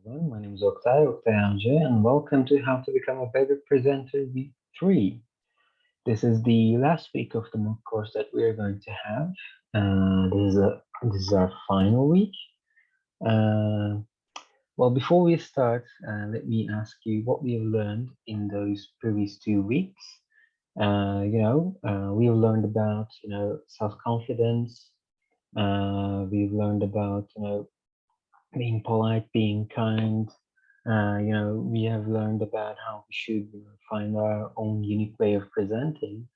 everyone. My name is Oktay Anje, and welcome to How to Become a Better Presenter Week 3. This is the last week of the MOOC course that we are going to have. This is our final week. Uh, before we start, let me ask you what we have learned in those previous 2 weeks. We've learned about self-confidence. We've learned about being polite, being kind. We have learned about how we should find our own unique way of presenting.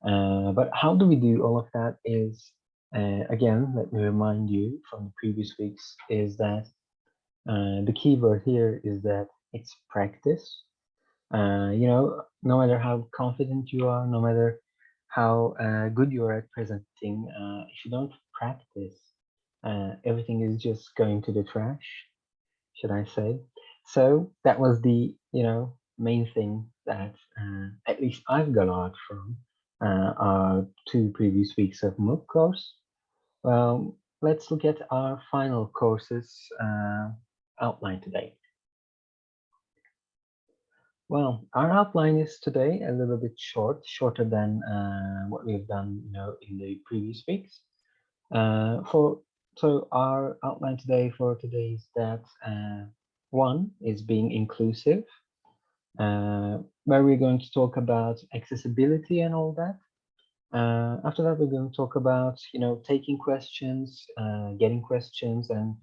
But how do we do all of that is, again, let me remind you from the previous weeks, is that the key word here is that it's practice. No matter how confident you are, no matter how good you are at presenting, if you don't practice, everything is just going to the trash, should I say. So that was the, main thing that at least I've got out from our 2 previous weeks of MOOC course. Well, let's look at our final courses outline today. Well, our outline is today a little bit shorter than what we've done, in the previous weeks. For so our outline today for today is that one is being inclusive, where we're going to talk about accessibility and all that. After that, we're going to talk about, taking questions, getting questions, and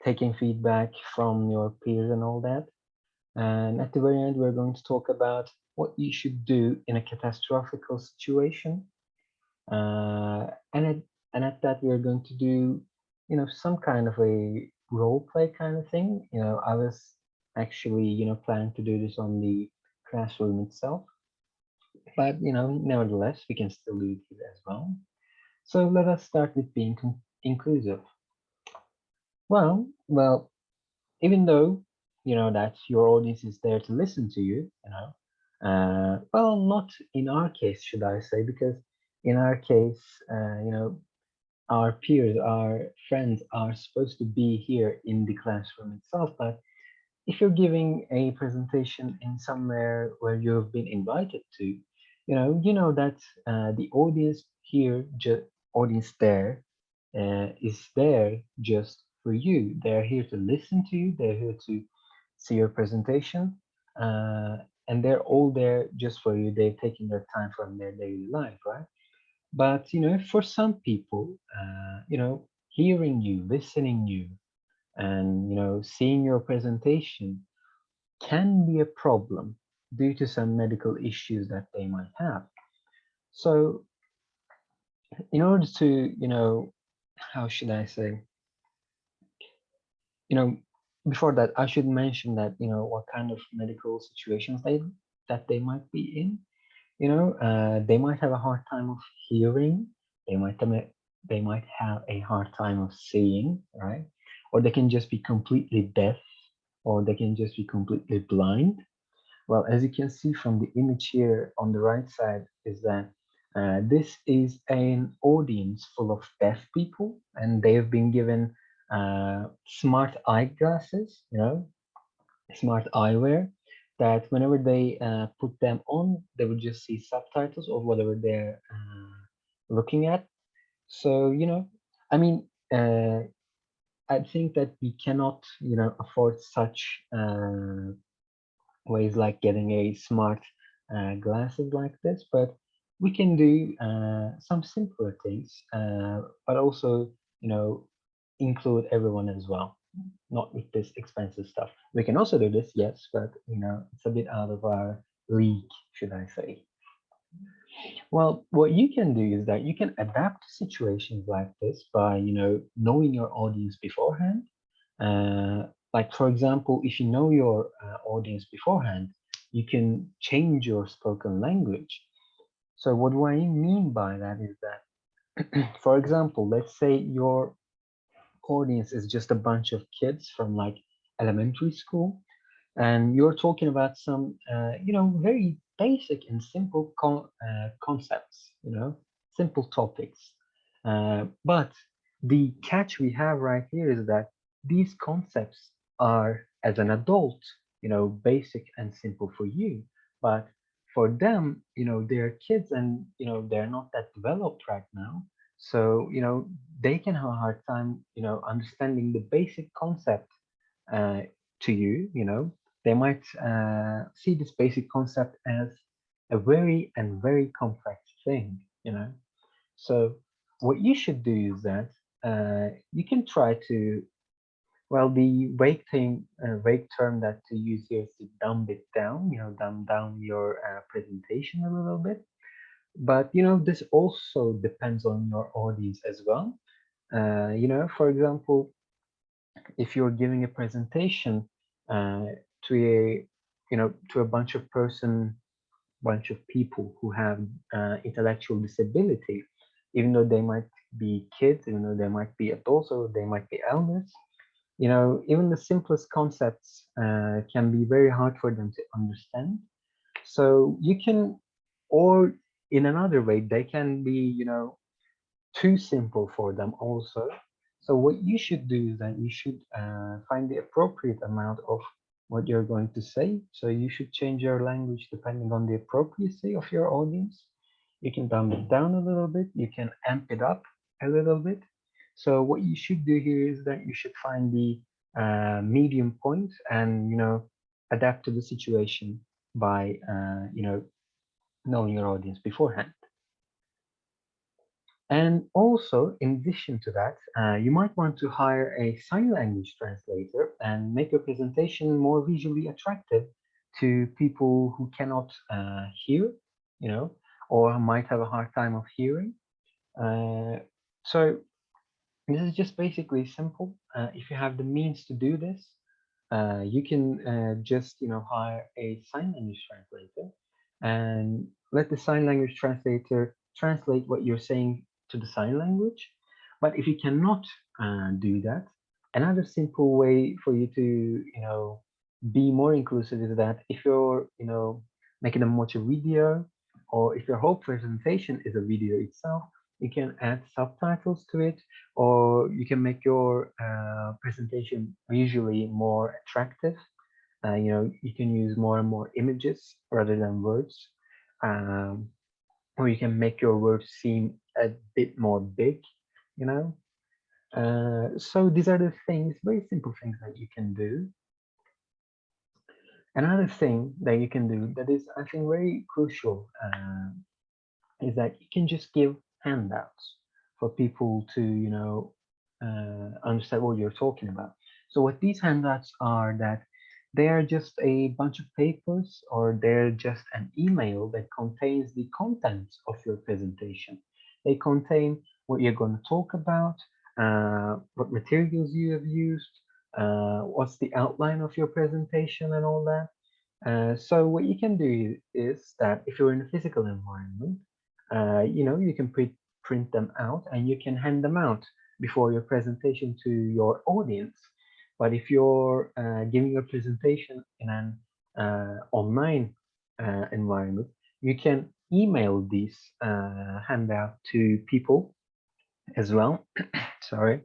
taking feedback from your peers and all that. And at the very end, we're going to talk about what you should do in a catastrophical situation. And at that, we're going to do, some kind of a role play kind of thing. I was actually, planning to do this on the classroom itself, but nevertheless, we can still do it here as well. So let us start with being inclusive. Well, even though that your audience is there to listen to you, not in our case, should I say, because in our case, our peers, our friends are supposed to be here in the classroom itself. But if you're giving a presentation in somewhere where you've been invited to, that the audience here, audience there, is there just for you. They're here to listen to you. They're here to see your presentation, and they're all there just for you. They're taking their time from their daily life, right? But for some people, hearing you, listening you, and seeing your presentation can be a problem due to some medical issues that they might have. So in order to, how should I say, you know, before that, I should mention that, what kind of medical situations they might be in. They might have a hard time of hearing. They might they might have a hard time of seeing, right? Or they can just be completely deaf, or they can just be completely blind. Well, as you can see from the image here on the right side, is that this is an audience full of deaf people, and they've been given smart eyeglasses, smart eyewear, that whenever they put them on, they would just see subtitles of whatever they're looking at. So, I mean, I think that we cannot, afford such ways like getting a smart glasses like this, but we can do some simpler things, but also, include everyone as well, not with this expensive stuff. We can also do this, yes, but it's a bit out of our league, should I say. Well, what you can do is that you can adapt to situations like this by, knowing your audience beforehand. Like, for example, if you know your audience beforehand, you can change your spoken language. So what do I mean by that is that, for example, let's say your audience is just a bunch of kids from like elementary school, and you're talking about some very basic and simple concepts, simple topics, but the catch we have right here is that these concepts are as an adult, basic and simple for you. But for them, they're kids and, they're not that developed right now. So, they can have a hard time, understanding the basic concept uh, to you, they might see this basic concept as a very and very complex thing. So what you should do is that you can try to, well, the vague term that to use here is to dumb it down, dumb down your presentation a little bit. But, this also depends on your audience as well. For example, if you're giving a presentation uh, to a bunch of people who have intellectual disability, even though they might be kids, even though they might be adults, or they might be elders, even the simplest concepts can be very hard for them to understand. So you can, or in another way, they can be, too simple for them also. So what you should do is that you should find the appropriate amount of what you're going to say. So you should change your language depending on the appropriacy of your audience. You can dumb it down a little bit. You can amp it up a little bit. So what you should do here is that you should find the medium point and, adapt to the situation by, knowing your audience beforehand. And also, in addition to that, you might want to hire a sign language translator and make your presentation more visually attractive to people who cannot hear, or might have a hard time of hearing. So this is just basically simple. If you have the means to do this, you can just, hire a sign language translator and let the sign language translator translate what you're saying to the sign language. But if you cannot do that, another simple way for you to, be more inclusive is that if you're, making them watch a video, or if your whole presentation is a video itself, you can add subtitles to it, or you can make your presentation visually more attractive. You can use more and more images rather than words, um, or you can make your words seem a bit more big, you know. So these are the things, very simple things that you can do. Another thing that you can do that is, I think, very crucial is that you can just give handouts for people to, understand what you're talking about. So what these handouts are, that they are just a bunch of papers, or they're just an email that contains the contents of your presentation. They contain what you're going to talk about, what materials you have used, what's the outline of your presentation and all that. So what you can do is that if you're in a physical environment, you can print them out and you can hand them out before your presentation to your audience. But if you're giving your presentation in an online environment, you can email these handout to people as well. Sorry.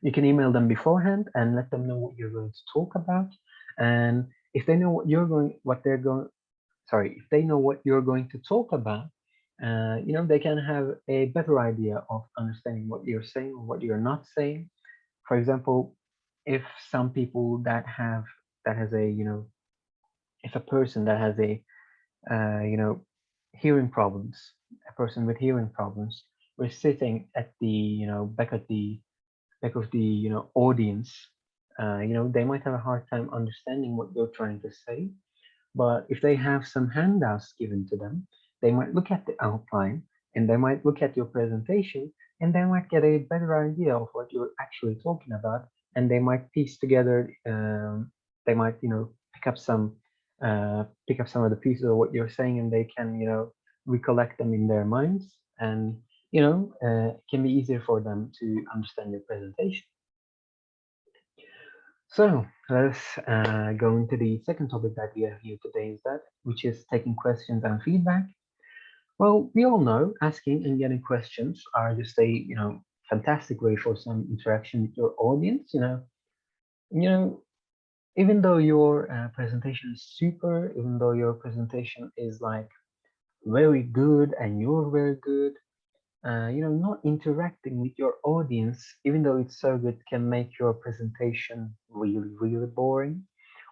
You can email them beforehand and let them know what you're going to talk about. And if they know if they know what you're going to talk about, they can have a better idea of understanding what you're saying or what you're not saying. For example, if some people that has a, if a person that has a, hearing problems, a person with hearing problems, we're sitting at the, back of the, audience, they might have a hard time understanding what you're trying to say. But if they have some handouts given to them, they might look at the outline and they might look at your presentation and they might get a better idea of what you're actually talking about. And they might piece together, they might, pick up some of the pieces of what you're saying, and they can, recollect them in their minds. And, it can be easier for them to understand your presentation. So let's go into the second topic that we have here today, which is taking questions and feedback. Well, we all know asking and getting questions are just a fantastic way for some interaction with your audience. even though your presentation is super, even though your presentation is like very good and you're very good, not interacting with your audience, even though it's so good, can make your presentation really, really boring.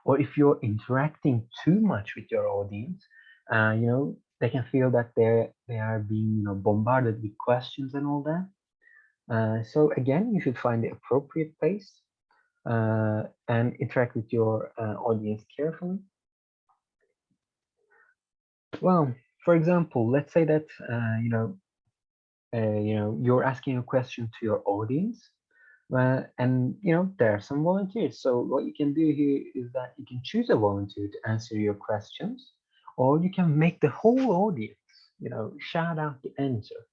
Or if you're interacting too much with your audience, they can feel that they are being, bombarded with questions and all that. So again, you should find the appropriate pace and interact with your audience carefully. Well, for example, let's say that you're asking a question to your audience, and there are some volunteers. So what you can do here is that you can choose a volunteer to answer your questions, or you can make the whole audience, shout out the answer.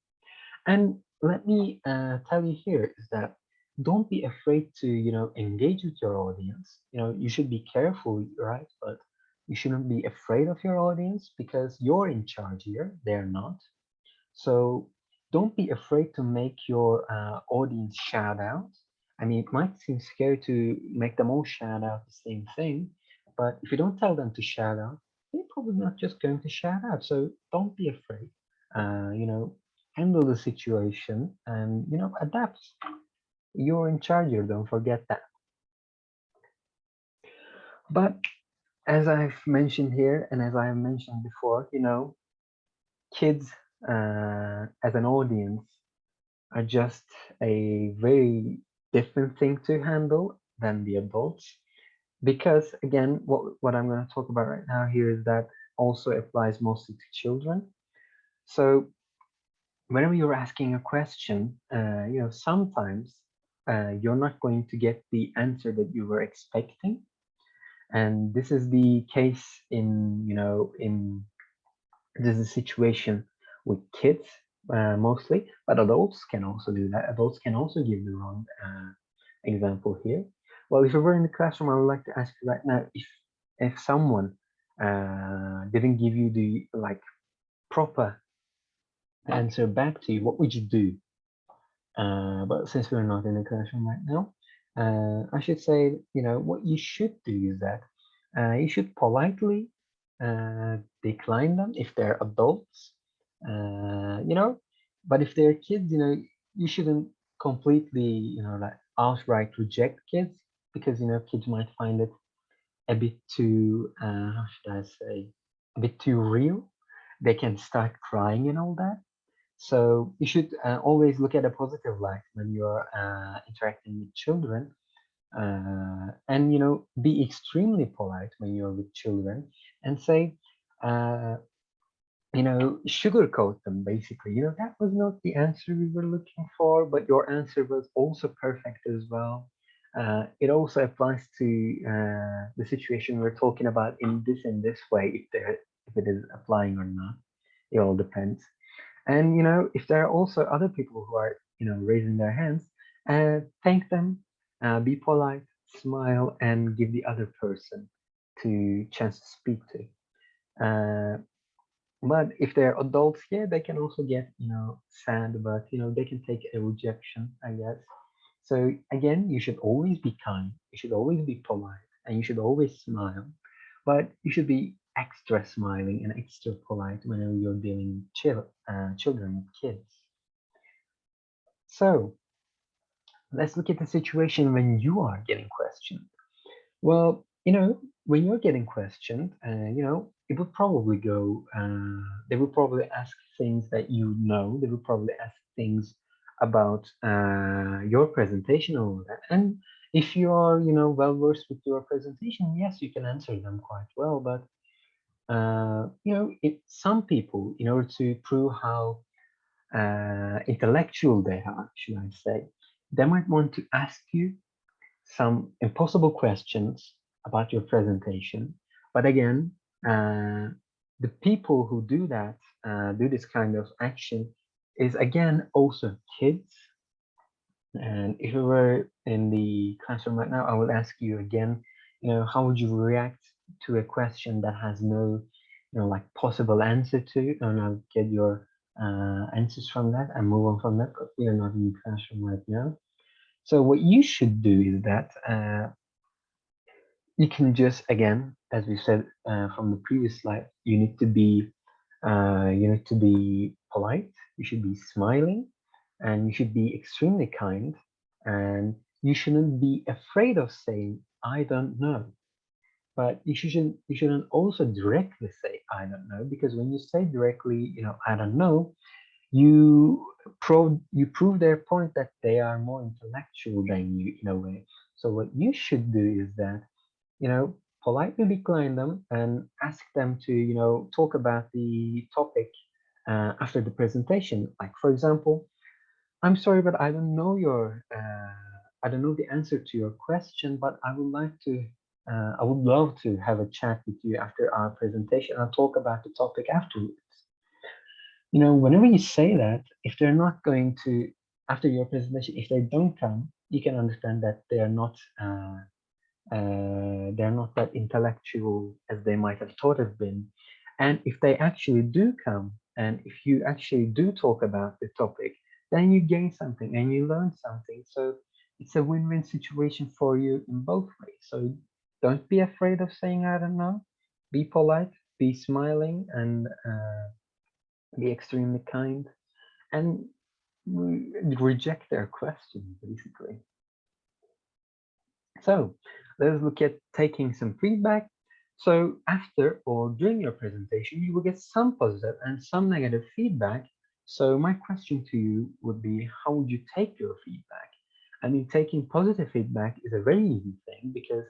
And let me tell you here is that don't be afraid to, engage with your audience. You should be careful, right? But you shouldn't be afraid of your audience because you're in charge here. They're not. So don't be afraid to make your audience shout out. I mean, it might seem scary to make them all shout out the same thing, but if you don't tell them to shout out, they're probably not just going to shout out. So don't be afraid. Uh, you know, Handle the situation and adapt. You're in charge here. Don't forget that. But as I've mentioned here, and as I have mentioned before, kids as an audience are just a very different thing to handle than the adults. Because again, what I'm going to talk about right now here is that also applies mostly to children. So whenever you're asking a question, sometimes you're not going to get the answer that you were expecting. And this is the case in this is a situation with kids mostly, but adults can also do that. Adults can also give the wrong example here. Well, if you were in the classroom, I would like to ask you right now if someone didn't give you the proper answer back to you, what would you do? But since we're not in the classroom right now, I should say, what you should do is that you should politely decline them if they're adults, but if they're kids, you shouldn't completely, outright reject kids because, kids might find it a bit too, how should I say, a bit too real. They can start crying and all that. So you should always look at a positive light when you're interacting with children, and be extremely polite when you're with children, and say, uh, sugarcoat them basically. That was not the answer we were looking for, but your answer was also perfect as well. It also applies to the situation we're talking about in this way, if it is applying or not. It all depends. And if there are also other people who are raising their hands, thank them, be polite, smile, and give the other person to chance to speak to. But if they're adults, yeah, they can also get sad, but they can take a rejection, I guess. So again, you should always be kind, you should always be polite, and you should always smile. But you should be extra smiling and extra polite whenever you're dealing with children, kids. So let's look at the situation when you are getting questioned. Well, when you're getting questioned, it would probably go, they would probably ask things that They would probably ask things about your presentation and all that. And if you are, well versed with your presentation, yes, you can answer them quite well. But, some people, in order to prove how intellectual they are, should I say, they might want to ask you some impossible questions about your presentation. But again, the people who do that, do this kind of action, is again also kids. And if we were in the classroom right now, I will ask you again, how would you react to a question that has no, possible answer to, and I'll get your answers from that and move on from that, but we are not in the classroom right now. So what you should do is that you can just, again, as we said from the previous slide, you need to be polite. You should be smiling, and you should be extremely kind, and you shouldn't be afraid of saying I don't know. But you shouldn't also directly say I don't know, because when you say directly, I don't know, you prove their point that they are more intellectual than you in a way. So what you should do is that, politely decline them and ask them to, talk about the topic after the presentation. Like, for example, I'm sorry, but I don't know the answer to your question, but I would love to have a chat with you after our presentation and talk about the topic afterwards. Whenever you say that, if they're not going to, after your presentation, if they don't come, you can understand that they're not that intellectual as they might have thought have been. And if they actually do come, and if you actually do talk about the topic, then you gain something and you learn something. So it's a win-win situation for you in both ways. So don't be afraid of saying I don't know. Be polite, be smiling, and be extremely kind, and reject their questions, basically. So let's look at taking some feedback. So after or during your presentation, you will get some positive and some negative feedback. So my question to you would be, how would you take your feedback? I mean, taking positive feedback is a very easy thing, because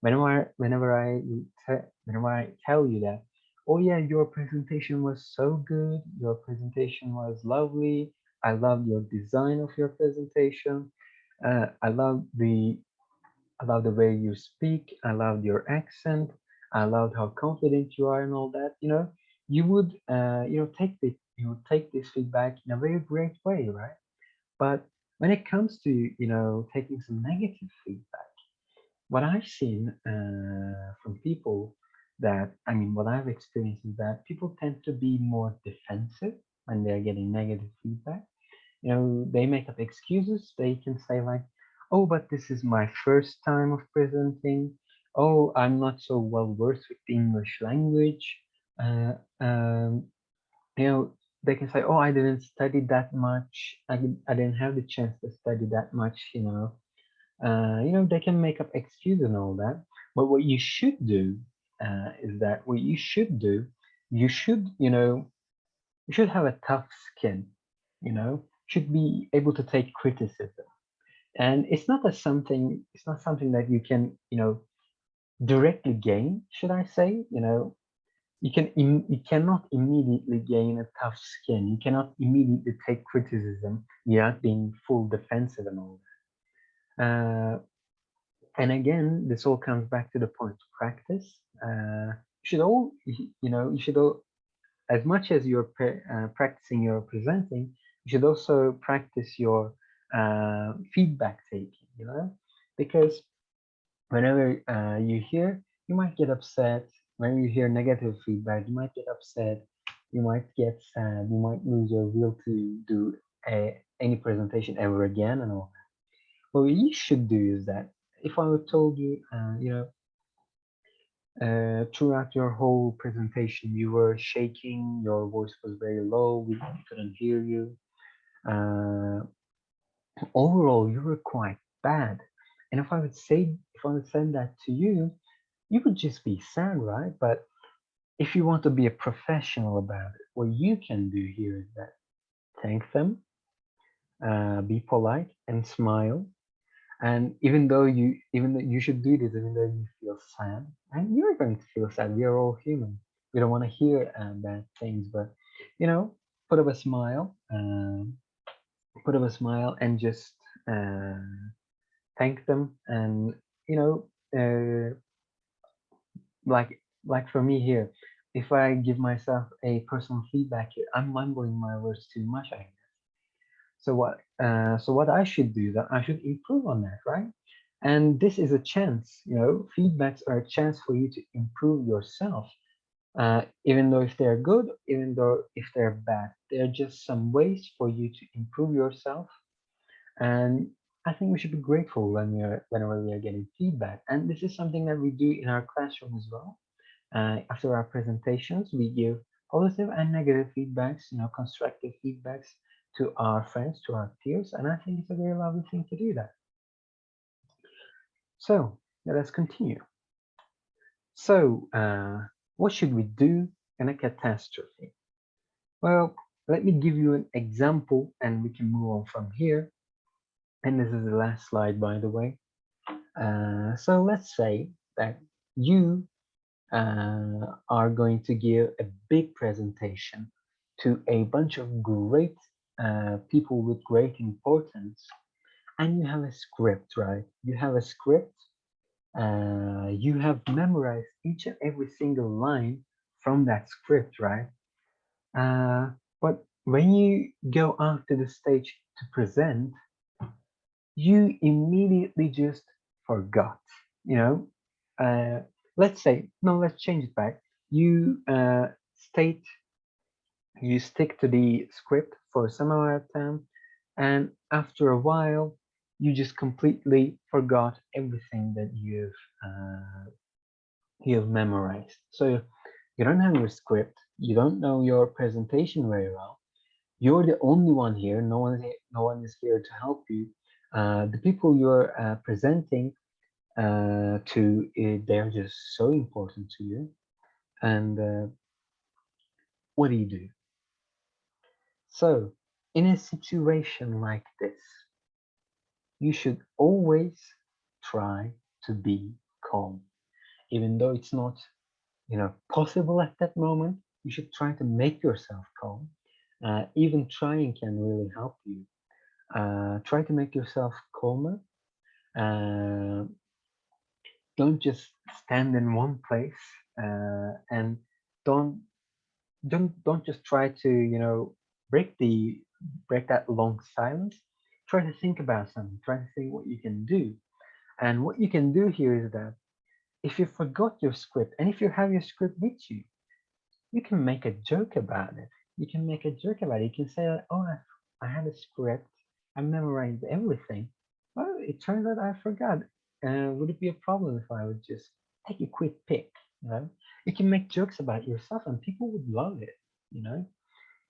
whenever I tell you that, oh yeah, your presentation was so good, your presentation was lovely, I love your design of your presentation, I love the way you speak, I love your accent, I love how confident you are and all that, you would take this feedback in a very great way, right? But when it comes to, taking some negative feedback, what I've seen from people, what I've experienced is that people tend to be more defensive when they're getting negative feedback. They make up excuses. They can say like, oh, but this is my first time of presenting. Oh, I'm not so well versed with the English language. Uh, um, you know, they can say, oh, I didn't study that much. I didn't have the chance to study that much. They can make up excuses and all that. But what you should do you should, you should have a tough skin, should be able to take criticism. And it's not something that you can, directly gain, should I say. You cannot immediately gain a tough skin. You cannot immediately take criticism without being full defensive and all that. And again, this all comes back to the point of practice. You should all, as much as you're practicing your presenting, you should also practice your feedback taking, because whenever you might get upset. When you hear negative feedback, you might get upset, you might get sad, you might lose your will to do any presentation ever again and all that. What you should do is that, if I told you, throughout your whole presentation, you were shaking, your voice was very low, we couldn't hear you. Uh, Overall, you were quite bad. And if I would send that to you, you would just be sad, right? But if you want to be a professional about it, what you can do here is that thank them, be polite, and smile. And even though you should do this, even though you feel sad, and you're going to feel sad. We are all human. We don't want to hear bad things, but you know, put up a smile, and just uh, thank them. And you know, like for me here, if I give myself a personal feedback here, I'm mumbling my words too much. So what I should do, that I should improve on that, right? And this is a chance, feedbacks are a chance for you to improve yourself. Even though if they're good, even though if they're bad, they're just some ways for you to improve yourself. And I think we should be grateful whenever we are getting feedback. And this is something that we do in our classroom as well. After our presentations, we give positive and negative feedbacks, constructive feedbacks to our friends, to our peers. And I think it's a very lovely thing to do that. So let us continue. So what should we do in a catastrophe? Well, let me give you an example and we can move on from here. And this is the last slide, by the way. So let's say that you are going to give a big presentation to a bunch of great people with great importance, and you have a script, right? You have a script. You have memorized each and every single line from that script, right? But when you go out to the stage to present, you immediately just forgot, you know. Let's say, no, let's change it back. You state, you stick to the script for some amount of time, and after a while, you just completely forgot everything that you've memorized. So you don't have your script, you don't know your presentation very well. You're the only one here. No one is here to help you. The people you're presenting to, they're just so important to you. And what do you do? So, in a situation like this, you should always try to be calm, even though it's not, possible at that moment. You should try to make yourself calm. Even trying can really help you. Try to make yourself calmer. Uh, don't just stand in one place and don't don't just try to break the break that long silence. Try to think about something. Try to think what you can do. And what you can do here is that if you forgot your script and if you have your script with you, you can make a joke about it. You can make a joke about it. You can say, "Oh, I had a script. I memorized everything. Well, it turns out I forgot. Would it be a problem if I would just take a quick pick?" You know, you can make jokes about yourself, and people would love it. You know.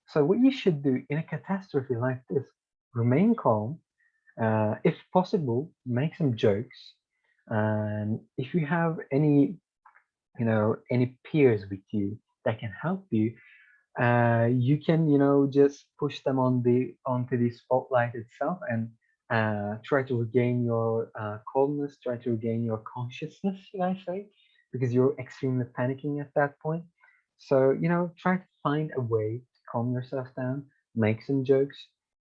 So what you should do in a catastrophe like this: remain calm. If possible, make some jokes. And if you have any peers with you that can help you, you can just push them onto the spotlight itself and try to regain your calmness, try to regain your consciousness, should I say, because you're extremely panicking at that point. So try to find a way to calm yourself down, make some jokes,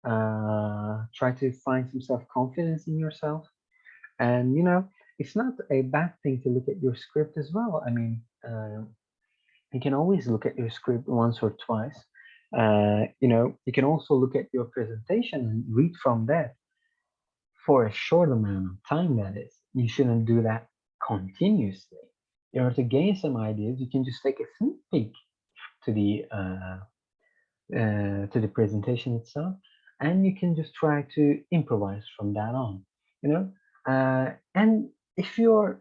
try to find some self-confidence in yourself. And it's not a bad thing to look at your script as well. I mean, you can always look at your script once or twice. You can also look at your presentation and read from that for a short amount of time, that is. You shouldn't do that continuously. In order to gain some ideas, you can just take a sneak peek to the presentation itself, and you can just try to improvise from that on. And if you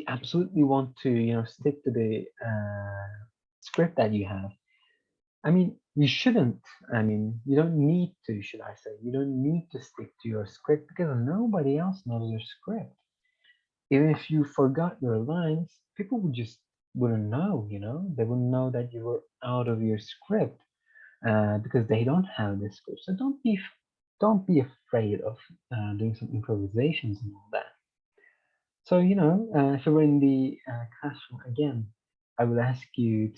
absolutely want to stick to the script that you have, I mean, you shouldn't. I mean, you don't need to, should I say. You don't need to stick to your script because nobody else knows your script. Even if you forgot your lines, people wouldn't know, they wouldn't know that you were out of your script because they don't have the script. So don't be afraid of doing some improvisations and all that. So, if you were in the classroom again, I would ask your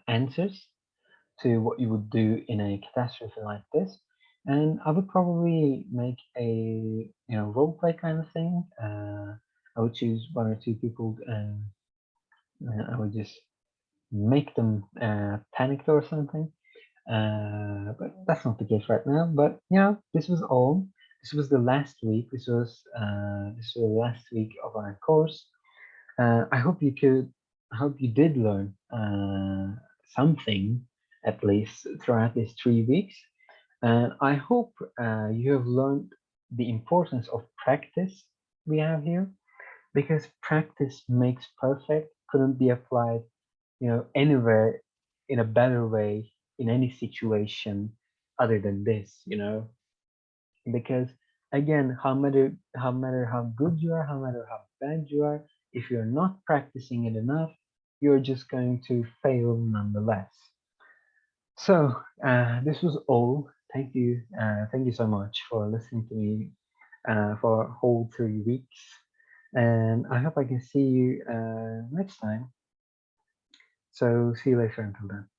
answers to what you would do in a catastrophe like this. And I would probably make a role play kind of thing. I would choose one or two people and I would just make them panicked or something. But that's not the case right now. But this was all. This was the last week. This was the last week of our course. I hope you could. I hope you did learn something at least throughout these 3 weeks. And I hope you have learned the importance of practice we have here, because practice makes perfect couldn't be applied, anywhere in a better way in any situation other than this, because again, how matter how good you are, how matter how bad you are, if you're not practicing it enough, you're just going to fail nonetheless. So this was all. Thank you so much for listening to me for a whole 3 weeks, and I hope I can see you next time. So see you later until then.